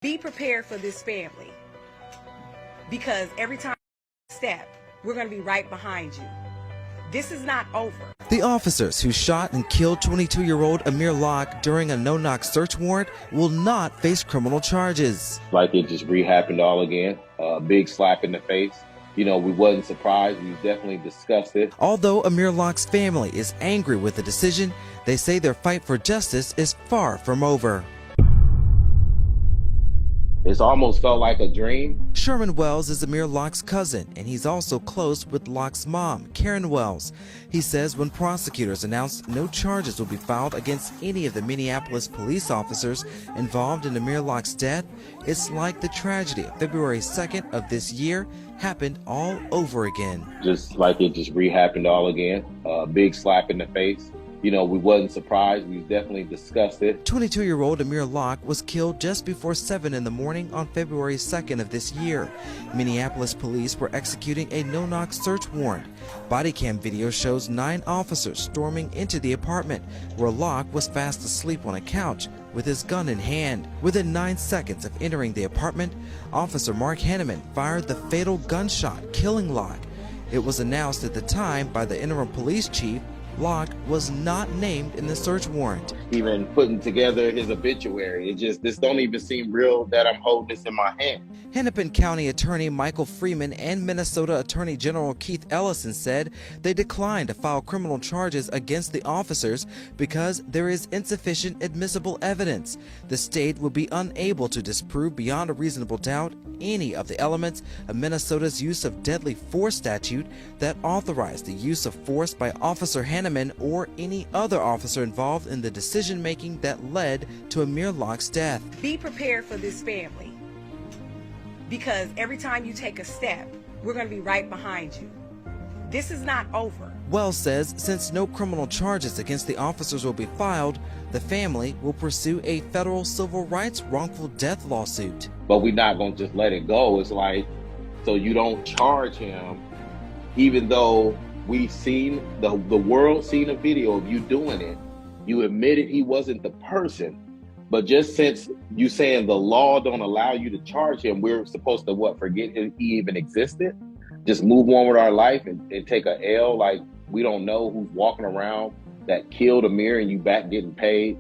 Be prepared for this family, because every time you step, we're going to be right behind you. This is not over. The officers who shot and killed 22-year-old Amir Locke during a no-knock search warrant will not face criminal charges. Like it just re-happened all again. A big slap in the face. You know, we wasn't surprised. We definitely discussed it. Although Amir Locke's family is angry with the decision, they say their fight for justice is far from over. It's almost felt like a dream. Sherman Wells is Amir Locke's cousin, and he's also close with Locke's mom, Karen Wells. He says when prosecutors announced no charges will be filed against any of the Minneapolis police officers involved in Amir Locke's death, it's like the tragedy of February 2nd of this year happened all over again. Just like it just re-happened all again. A big slap in the face. You know, we wasn't surprised. We definitely discussed it. 22-year-old Amir Locke was killed just before 7 in the morning on February 2nd of this year. Minneapolis police were executing a no-knock search warrant. Body cam video shows 9 officers storming into the apartment where Locke was fast asleep on a couch with his gun in hand. Within 9 seconds of entering the apartment, Officer Mark Henneman fired the fatal gunshot, killing Locke. It was announced at the time by the interim police chief Locke was not named in the search warrant. Even putting together his obituary, this don't even seem real that I'm holding this in my hand. Hennepin County Attorney Michael Freeman and Minnesota Attorney General Keith Ellison said they declined to file criminal charges against the officers because there is insufficient admissible evidence. The state will be unable to disprove beyond a reasonable doubt any of the elements of Minnesota's use of deadly force statute that authorize the use of force by Officer Henneman or any other officer involved in the decision-making that led to Amir Locke's death. Be prepared for this family, because every time you take a step, we're going to be right behind you. This is not over. Wells says since no criminal charges against the officers will be filed, the family will pursue a federal civil rights wrongful death lawsuit. But we're not going to just let it go. It's like, so you don't charge him, even though we've seen, the world seen a video of you doing it. You admitted he wasn't the person. But just since you saying the law don't allow you to charge him, we're supposed to, what, forget he even existed? Just move on with our life and take a L like we don't know who's walking around that killed Amir and you back getting paid?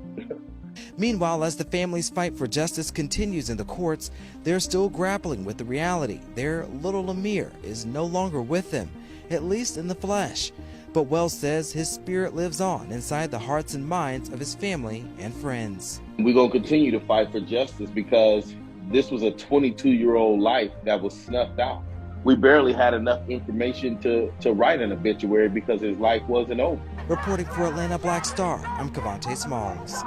Meanwhile, as the family's fight for justice continues in the courts, they're still grappling with the reality their little Amir is no longer with them, at least in the flesh. But Wells says his spirit lives on inside the hearts and minds of his family and friends. We're going to continue to fight for justice because this was a 22-year-old life that was snuffed out. We barely had enough information to write an obituary because his life wasn't over. Reporting for Atlanta Black Star, I'm Cavante Smalls.